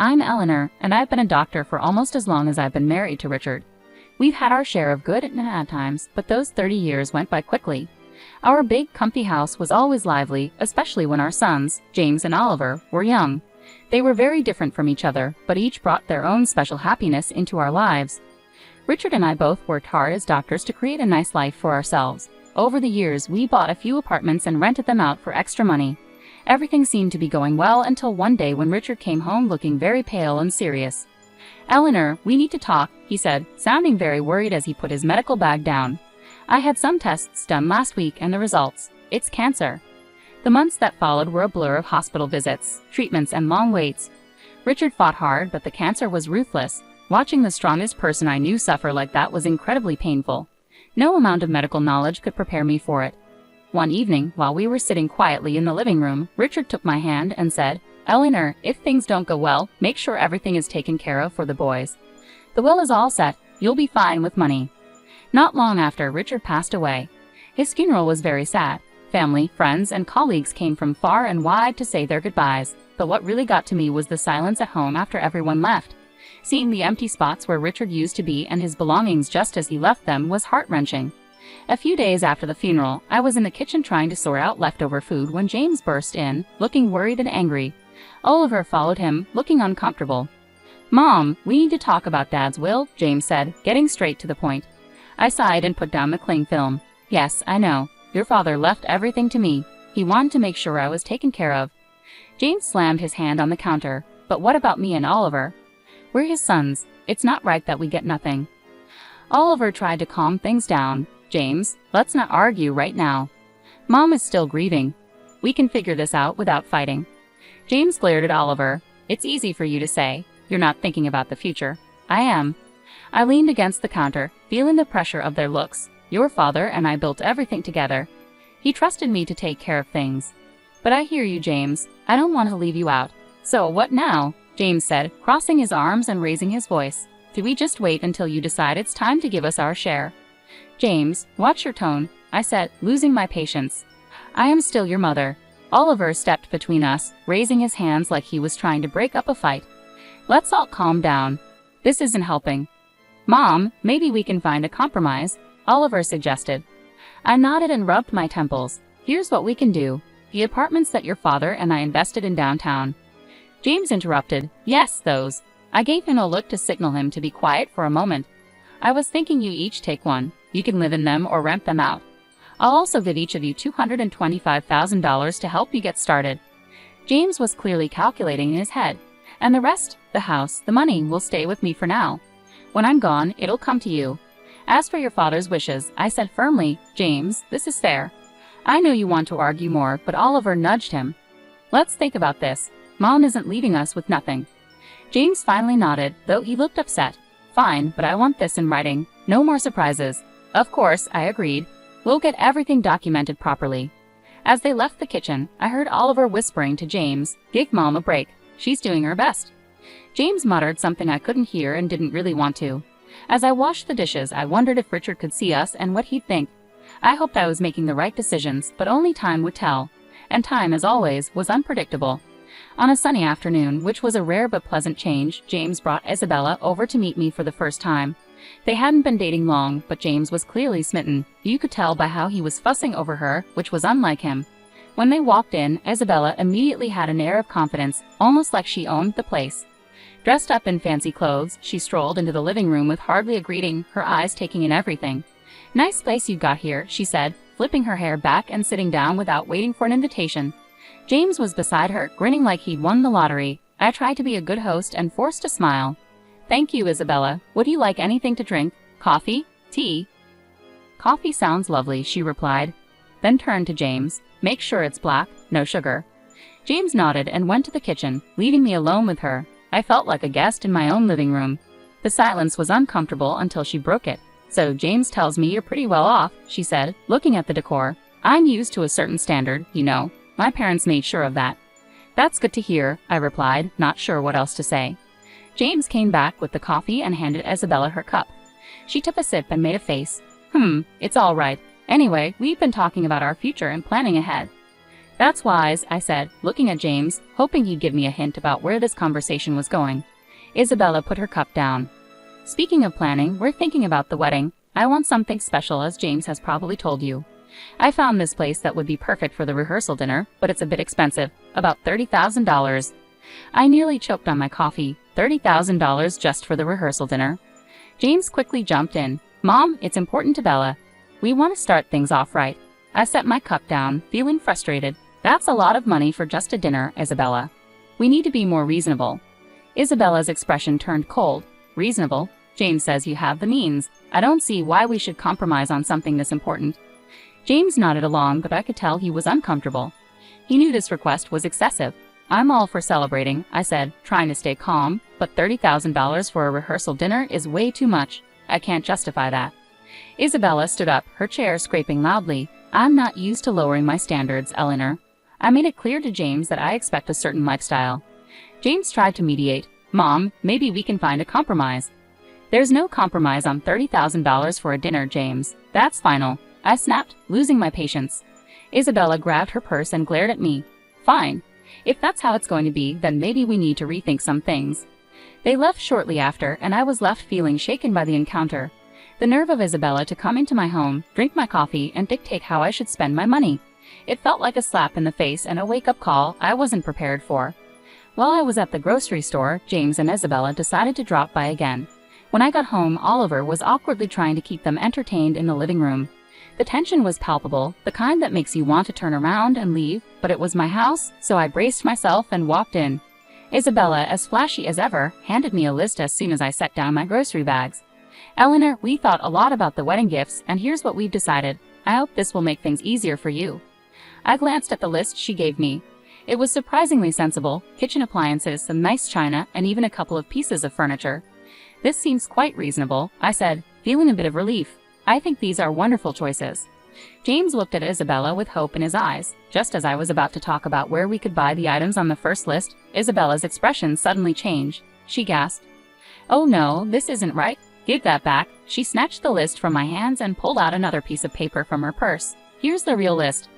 I'm Eleanor, and I've been a doctor for almost as long as I've been married to Richard. We've had our share of good and bad times, but those 30 years went by quickly. Our big, comfy house was always lively, especially when our sons, James and Oliver, were young. They were very different from each other, but each brought their own special happiness into our lives. Richard and I both worked hard as doctors to create a nice life for ourselves. Over the years, we bought a few apartments and rented them out for extra money. Everything seemed to be going well until one day when Richard came home looking very pale and serious. "Eleanor, we need to talk," he said, sounding very worried as he put his medical bag down. "I had some tests done last week and the results. It's cancer." The months that followed were a blur of hospital visits, treatments, and long waits. Richard fought hard, but the cancer was ruthless. Watching the strongest person I knew suffer like that was incredibly painful. No amount of medical knowledge could prepare me for it. One evening, while we were sitting quietly in the living room, Richard took my hand and said, "Eleanor, if things don't go well, make sure everything is taken care of for the boys. The will is all set. You'll be fine with money." Not long after, Richard passed away. His funeral was very sad. Family, friends, and colleagues came from far and wide to say their goodbyes, but what really got to me was the silence at home after everyone left. Seeing the empty spots where Richard used to be and his belongings just as he left them was heart-wrenching. A few days after the funeral, I was in the kitchen trying to sort out leftover food when James burst in, looking worried and angry. Oliver followed him, looking uncomfortable. "Mom, we need to talk about Dad's will," James said, getting straight to the point. I sighed and put down the cling film. "Yes, I know. Your father left everything to me. He wanted to make sure I was taken care of." James slammed his hand on the counter. "But what about me and Oliver? We're his sons. It's not right that we get nothing." Oliver tried to calm things down. "James, let's not argue right now. Mom is still grieving. We can figure this out without fighting." James glared at Oliver. "It's easy for you to say. You're not thinking about the future. I am." I leaned against the counter, feeling the pressure of their looks. "Your father and I built everything together. He trusted me to take care of things. But I hear you, James. I don't want to leave you out. So what now?" James said, crossing his arms and raising his voice. "Do we just wait until you decide it's time to give us our share?" "James, watch your tone," I said, losing my patience. "I am still your mother." Oliver stepped between us, raising his hands like he was trying to break up a fight. "Let's all calm down. This isn't helping." "Mom, maybe we can find a compromise," Oliver suggested. I nodded and rubbed my temples. "Here's what we can do. The apartments that your father and I invested in downtown." James interrupted. "Yes, those." I gave him a look to signal him to be quiet for a moment. "I was thinking you each take one. You can live in them or rent them out. I'll also give each of you $225,000 to help you get started." James was clearly calculating in his head. "And the rest, the house, the money, will stay with me for now. When I'm gone, it'll come to you." "As for your father's wishes," I said firmly, "James, this is fair. I know you want to argue more," but Oliver nudged him. "Let's think about this. Mom isn't leaving us with nothing." James finally nodded, though he looked upset. "Fine, but I want this in writing. No more surprises." "Of course," I agreed. "We'll get everything documented properly." As they left the kitchen, I heard Oliver whispering to James, "Give Mom a break. She's doing her best." James muttered something I couldn't hear and didn't really want to. As I washed the dishes, I wondered if Richard could see us and what he'd think. I hoped I was making the right decisions, but only time would tell. And time, as always, was unpredictable. On a sunny afternoon, which was a rare but pleasant change, James brought Isabella over to meet me for the first time. They hadn't been dating long, but James was clearly smitten. You could tell by how he was fussing over her, which was unlike him. When they walked in, Isabella immediately had an air of confidence, almost like she owned the place. Dressed up in fancy clothes, she strolled into the living room with hardly a greeting, her eyes taking in everything. "Nice place you've got here," she said, flipping her hair back and sitting down without waiting for an invitation. James was beside her, grinning like he'd won the lottery. I tried to be a good host and forced a smile. "Thank you, Isabella. Would you like anything to drink? Coffee? Tea?" "Coffee sounds lovely," she replied, then turned to James. "Make sure it's black, no sugar." James nodded and went to the kitchen, leaving me alone with her. I felt like a guest in my own living room. The silence was uncomfortable until she broke it. "So James tells me you're pretty well off," she said, looking at the decor. "I'm used to a certain standard, you know. My parents made sure of that." "That's good to hear," I replied, not sure what else to say. James came back with the coffee and handed Isabella her cup. She took a sip and made a face. It's all right. Anyway, we've been talking about our future and planning ahead." That's wise, I said, looking at James, hoping he'd give me a hint about where this conversation was going. Isabella put her cup down. Speaking of planning, we're thinking about the wedding. I want something special, as James has probably told you. I found this place that would be perfect for the rehearsal dinner, but it's a bit expensive, about $30,000. I nearly choked on my coffee. $30,000 just for the rehearsal dinner. James quickly jumped in. Mom, it's important to Bella. We want to start things off right. I set my cup down, feeling frustrated. That's a lot of money for just a dinner, Isabella. We need to be more reasonable. Isabella's expression turned cold. Reasonable? James says you have the means. I don't see why we should compromise on something this important. James nodded along, but I could tell he was uncomfortable. He knew this request was excessive. I'm all for celebrating, I said, trying to stay calm, but $30,000 for a rehearsal dinner is way too much. I can't justify that. Isabella stood up, her chair scraping loudly. I'm not used to lowering my standards, Eleanor. I made it clear to James that I expect a certain lifestyle. James tried to mediate. Mom, maybe we can find a compromise. There's no compromise on $30,000 for a dinner, James. That's final. I snapped, losing my patience. Isabella grabbed her purse and glared at me. Fine. If that's how it's going to be, then maybe we need to rethink some things. They left shortly after, and I was left feeling shaken by the encounter. The nerve of Isabella to come into my home, drink my coffee, and dictate how I should spend my money. It felt like a slap in the face and a wake-up call I wasn't prepared for. While I was at the grocery store, James and Isabella decided to drop by again. When I got home, Oliver was awkwardly trying to keep them entertained in the living room. The tension was palpable, the kind that makes you want to turn around and leave, but it was my house, so I braced myself and walked in. Isabella, as flashy as ever, handed me a list as soon as I set down my grocery bags. Eleanor, we thought a lot about the wedding gifts, and here's what we've decided. I hope this will make things easier for you. I glanced at the list she gave me. It was surprisingly sensible: kitchen appliances, some nice china, and even a couple of pieces of furniture. This seems quite reasonable, I said, feeling a bit of relief. I think these are wonderful choices. James looked at Isabella with hope in his eyes. Just as I was about to talk about where we could buy the items on the first list, Isabella's expression suddenly changed. She gasped. Oh no, this isn't right. Give that back. She snatched the list from my hands and pulled out another piece of paper from her purse. Here's the real list.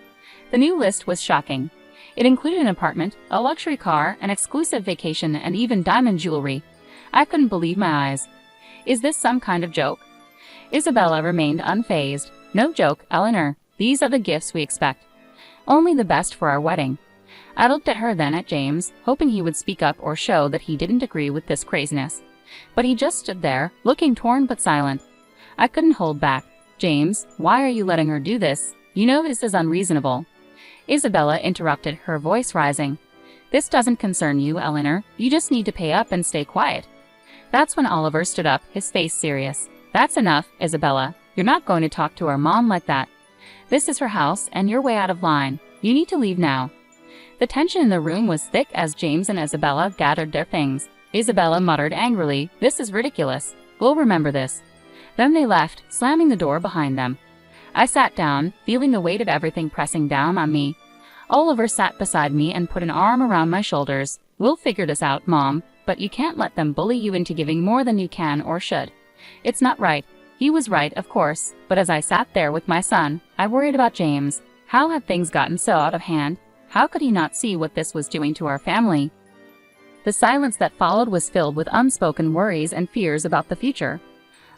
The new list was shocking. It included an apartment, a luxury car, an exclusive vacation, and even diamond jewelry. I couldn't believe my eyes. Is this some kind of joke? Isabella remained unfazed. No joke, Eleanor. These are the gifts we expect. Only the best for our wedding. I looked at her, then at James, hoping he would speak up or show that he didn't agree with this craziness. But he just stood there, looking torn but silent. I couldn't hold back. James, why are you letting her do this? You know this is unreasonable. Isabella interrupted, her voice rising. This doesn't concern you, Eleanor. You just need to pay up and stay quiet. That's when Oliver stood up, his face serious. That's enough, Isabella. You're not going to talk to our mom like that. This is her house, and you're way out of line. You need to leave now. The tension in the room was thick as James and Isabella gathered their things. Isabella muttered angrily, "This is ridiculous. We'll remember this." Then they left, slamming the door behind them. I sat down, feeling the weight of everything pressing down on me. Oliver sat beside me and put an arm around my shoulders. We'll figure this out, Mom, but you can't let them bully you into giving more than you can or should. It's not right. He was right, of course, but as I sat there with my son, I worried about James. How had things gotten so out of hand? How could he not see what this was doing to our family? The silence that followed was filled with unspoken worries and fears about the future.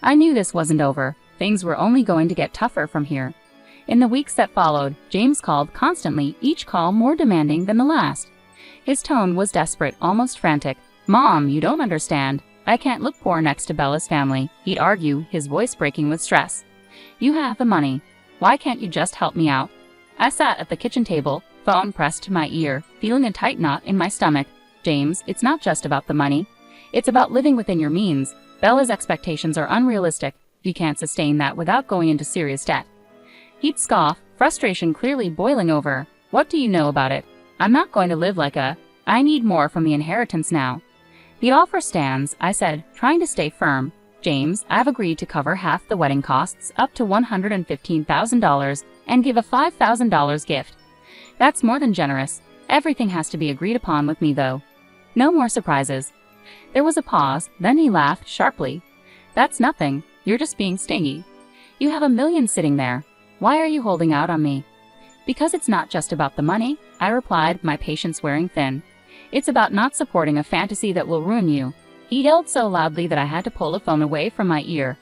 I knew this wasn't over. Things were only going to get tougher from here. In the weeks that followed, James called constantly, each call more demanding than the last. His tone was desperate, almost frantic. "Mom, you don't understand. I can't look poor next to Bella's family," he'd argue, his voice breaking with stress. "You have the money. Why can't you just help me out?" I sat at the kitchen table, phone pressed to my ear, feeling a tight knot in my stomach. "James, it's not just about the money. It's about living within your means. Bella's expectations are unrealistic. You can't sustain that without going into serious debt." He'd scoff, frustration clearly boiling over. "What do you know about it? I'm not going to live like a... I need more from the inheritance now." "The offer stands," I said, trying to stay firm. "James, I've agreed to cover half the wedding costs, up to $115,000, and give a $5,000 gift. That's more than generous. Everything has to be agreed upon with me, though. No more surprises." There was a pause, then he laughed sharply. "That's nothing. You're just being stingy. You have $1 million sitting there. Why are you holding out on me?" Because it's not just about the money, I replied, my patience wearing thin. It's about not supporting a fantasy that will ruin you. He yelled so loudly that I had to pull the phone away from my ear.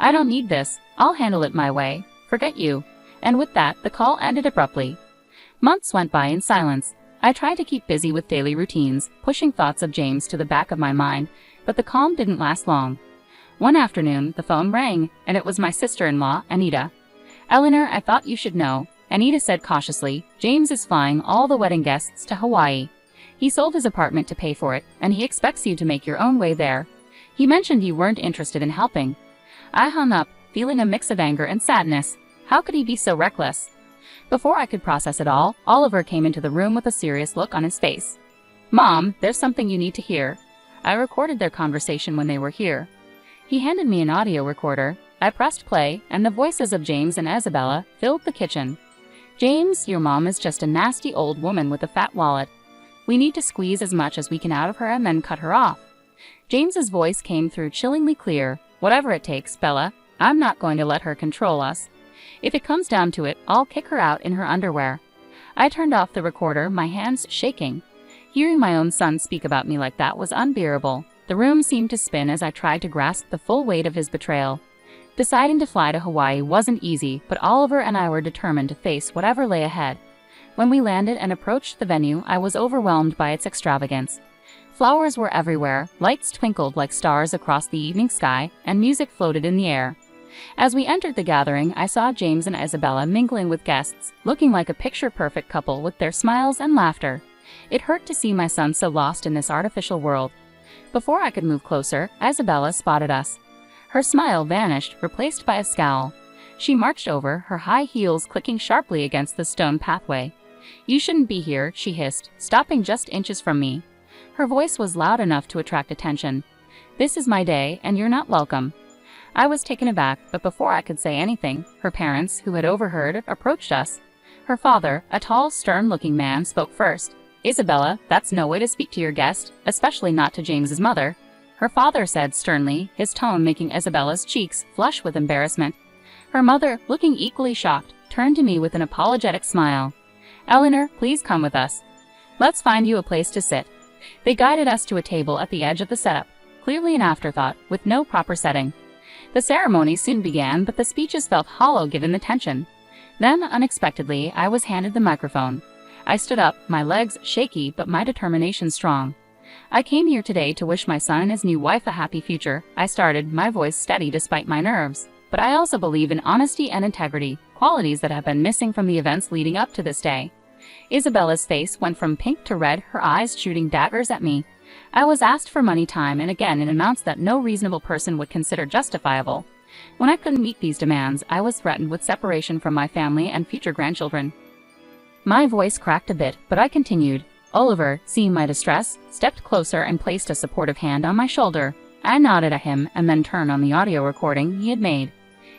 I don't need this. I'll handle it my way. Forget you. And with that, the call ended abruptly. Months went by in silence. I tried to keep busy with daily routines, pushing thoughts of James to the back of my mind, but the calm didn't last long. One afternoon, the phone rang, and it was my sister-in-law, Anita. Eleanor, I thought you should know, Anita said cautiously. James is flying all the wedding guests to Hawaii. He sold his apartment to pay for it, and he expects you to make your own way there. He mentioned you weren't interested in helping. I hung up, feeling a mix of anger and sadness. How could he be so reckless? Before I could process it all, Oliver came into the room with a serious look on his face. Mom, there's something you need to hear. I recorded their conversation when they were here. He handed me an audio recorder. I pressed play, and the voices of James and Isabella filled the kitchen. James, your mom is just a nasty old woman with a fat wallet. We need to squeeze as much as we can out of her and then cut her off. James's voice came through chillingly clear. Whatever it takes, Bella. I'm not going to let her control us. If it comes down to it, I'll kick her out in her underwear. I turned off the recorder, my hands shaking. Hearing my own son speak about me like that was unbearable. The room seemed to spin as I tried to grasp the full weight of his betrayal. Deciding to fly to Hawaii wasn't easy, but Oliver and I were determined to face whatever lay ahead. When we landed and approached the venue, I was overwhelmed by its extravagance. Flowers were everywhere, lights twinkled like stars across the evening sky, and music floated in the air. As we entered the gathering, I saw James and Isabella mingling with guests, looking like a picture-perfect couple with their smiles and laughter. It hurt to see my son so lost in this artificial world. Before I could move closer, Isabella spotted us. Her smile vanished, replaced by a scowl. She marched over, her high heels clicking sharply against the stone pathway. You shouldn't be here, she hissed, stopping just inches from me. Her voice was loud enough to attract attention. This is my day, and you're not welcome. I was taken aback, but before I could say anything, her parents, who had overheard, approached us. Her father, a tall, stern-looking man, spoke first. Isabella, that's no way to speak to your guest, especially not to James's mother. Her father said sternly, his tone making Isabella's cheeks flush with embarrassment. Her mother, looking equally shocked, turned to me with an apologetic smile. Eleanor, please come with us. Let's find you a place to sit. They guided us to a table at the edge of the setup, clearly an afterthought, with no proper setting. The ceremony soon began, but the speeches felt hollow given the tension. Then, unexpectedly, I was handed the microphone. I stood up, my legs shaky but my determination strong. I came here today to wish my son and his new wife a happy future, I started, my voice steady despite my nerves. But I also believe in honesty and integrity, qualities that have been missing from the events leading up to this day. Isabella's face went from pink to red, her eyes shooting daggers at me. I was asked for money time and again in amounts that no reasonable person would consider justifiable. When I couldn't meet these demands, I was threatened with separation from my family and future grandchildren. My voice cracked a bit, but I continued. Oliver, seeing my distress, stepped closer and placed a supportive hand on my shoulder. I nodded at him and then turned on the audio recording he had made.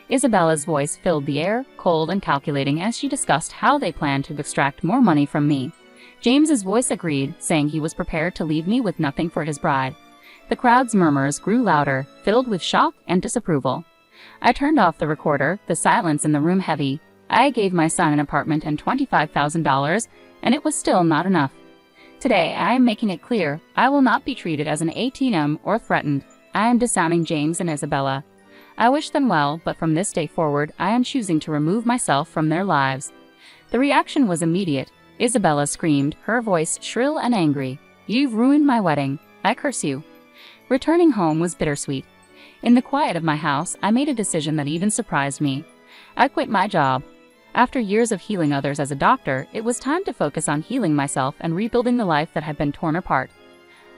Isabella's voice filled the air, cold and calculating as she discussed how they planned to extract more money from me. James's voice agreed, saying he was prepared to leave me with nothing for his bride. The crowd's murmurs grew louder, filled with shock and disapproval. I turned off the recorder, the silence in the room heavy. I gave my son an apartment and $25,000, and it was still not enough. Today, I am making it clear, I will not be treated as an ATM or threatened. I am disowning James and Isabella. I wish them well, but from this day forward, I am choosing to remove myself from their lives. The reaction was immediate. Isabella screamed, her voice shrill and angry. You've ruined my wedding. I curse you. Returning home was bittersweet. In the quiet of my house, I made a decision that even surprised me. I quit my job. After years of healing others as a doctor, it was time to focus on healing myself and rebuilding the life that had been torn apart.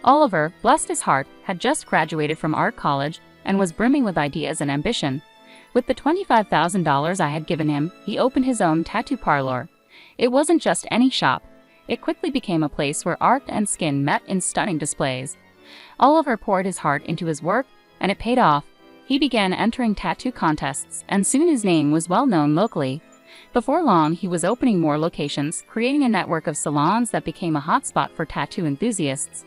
Oliver, bless his heart, had just graduated from art college and was brimming with ideas and ambition. With the $25,000 I had given him, he opened his own tattoo parlor. It wasn't just any shop. It quickly became a place where art and skin met in stunning displays. Oliver poured his heart into his work, and it paid off. He began entering tattoo contests, and soon his name was well known locally. Before long, he was opening more locations, creating a network of salons that became a hotspot for tattoo enthusiasts.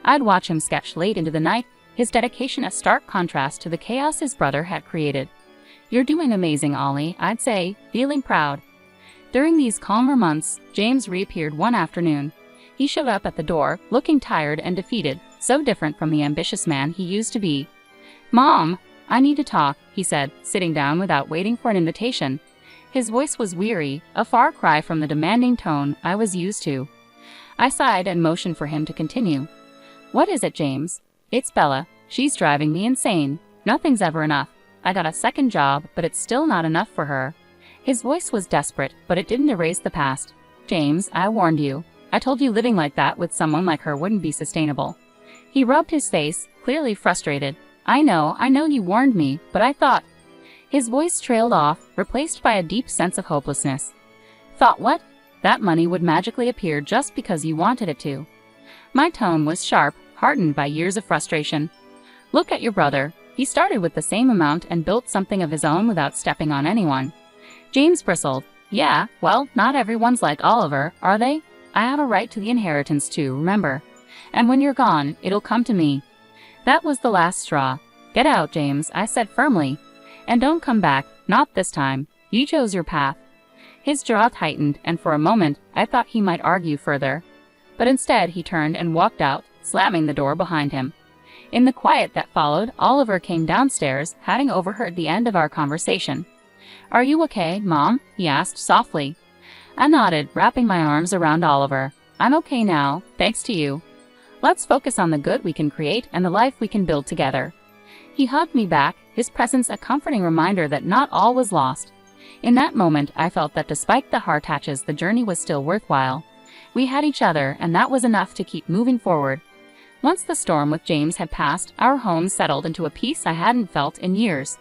I'd watch him sketch late into the night, his dedication a stark contrast to the chaos his brother had created. You're doing amazing, Ollie, I'd say, feeling proud. During these calmer months, James reappeared one afternoon. He showed up at the door, looking tired and defeated, so different from the ambitious man he used to be. "Mom, I need to talk," he said, sitting down without waiting for an invitation. His voice was weary, a far cry from the demanding tone I was used to. I sighed and motioned for him to continue. "What is it, James?" "It's Bella. She's driving me insane. Nothing's ever enough. I got a second job, but it's still not enough for her." His voice was desperate, but it didn't erase the past. "James, I warned you. I told you living like that with someone like her wouldn't be sustainable." He rubbed his face, clearly frustrated. I know you warned me, but I thought—" His voice trailed off, replaced by a deep sense of hopelessness. "Thought what? That money would magically appear just because you wanted it to." My tone was sharp, hardened by years of frustration. "Look at your brother. He started with the same amount and built something of his own without stepping on anyone." James bristled. "Yeah, well, not everyone's like Oliver, are they? I have a right to the inheritance too, remember? And when you're gone, it'll come to me." That was the last straw. "Get out, James," I said firmly. "And don't come back, not this time. You chose your path." His jaw tightened, and for a moment, I thought he might argue further. But instead, he turned and walked out, slamming the door behind him. In the quiet that followed, Oliver came downstairs, having overheard the end of our conversation. "Are you okay, Mom?" he asked softly. I nodded, wrapping my arms around Oliver. "I'm okay now, thanks to you. Let's focus on the good we can create and the life we can build together." He hugged me back, his presence a comforting reminder that not all was lost. In that moment, I felt that despite the heartaches, the journey was still worthwhile. We had each other, and that was enough to keep moving forward. Once the storm with James had passed, our home settled into a peace I hadn't felt in years.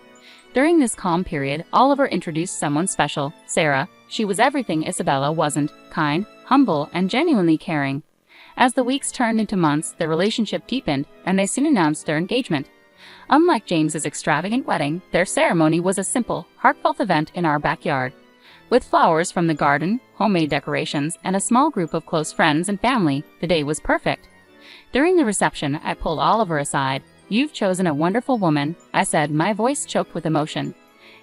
During this calm period, Oliver introduced someone special, Sarah. She was everything Isabella wasn't: kind, humble, and genuinely caring. As the weeks turned into months, their relationship deepened, and they soon announced their engagement. Unlike James's extravagant wedding, their ceremony was a simple, heartfelt event in our backyard. With flowers from the garden, homemade decorations, and a small group of close friends and family, the day was perfect. During the reception, I pulled Oliver aside. "You've chosen a wonderful woman," I said, my voice choked with emotion.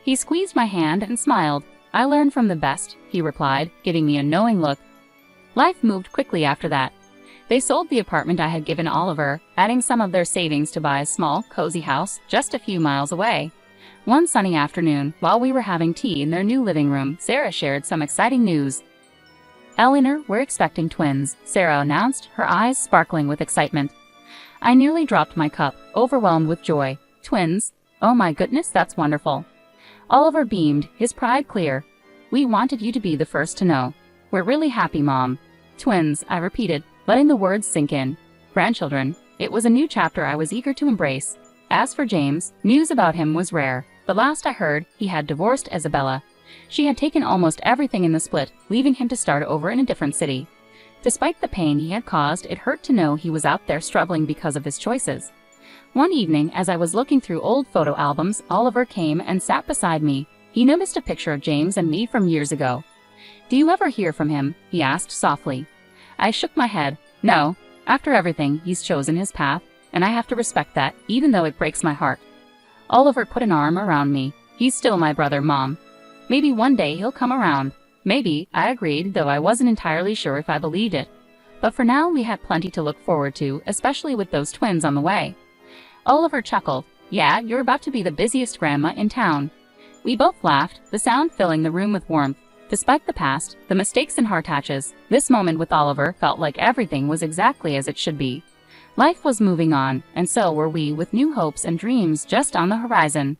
He squeezed my hand and smiled. "I learned from the best," he replied, giving me a knowing look. Life moved quickly after that. They sold the apartment I had given Oliver, adding some of their savings to buy a small, cozy house just a few miles away. One sunny afternoon, while we were having tea in their new living room, Sarah shared some exciting news. "Eleanor, we're expecting twins," Sarah announced, her eyes sparkling with excitement. I nearly dropped my cup, overwhelmed with joy. "Twins? Oh my goodness, that's wonderful." Oliver beamed, his pride clear. "We wanted you to be the first to know. We're really happy, Mom." "Twins," I repeated, letting the words sink in. Grandchildren. It was a new chapter I was eager to embrace. As for James, news about him was rare. The last I heard, he had divorced Isabella. She had taken almost everything in the split, leaving him to start over in a different city. Despite the pain he had caused, it hurt to know he was out there struggling because of his choices. One evening, as I was looking through old photo albums, Oliver came and sat beside me. He noticed a picture of James and me from years ago. "Do you ever hear from him?" he asked softly. I shook my head. "No. After everything, he's chosen his path, and I have to respect that, even though it breaks my heart." Oliver put an arm around me. "He's still my brother, Mom. Maybe one day he'll come around." "Maybe," I agreed, though I wasn't entirely sure if I believed it. But for now, we had plenty to look forward to, especially with those twins on the way. Oliver chuckled. "Yeah, you're about to be the busiest grandma in town." We both laughed, the sound filling the room with warmth. Despite the past, the mistakes and heartaches, this moment with Oliver felt like everything was exactly as it should be. Life was moving on, and so were we, with new hopes and dreams just on the horizon.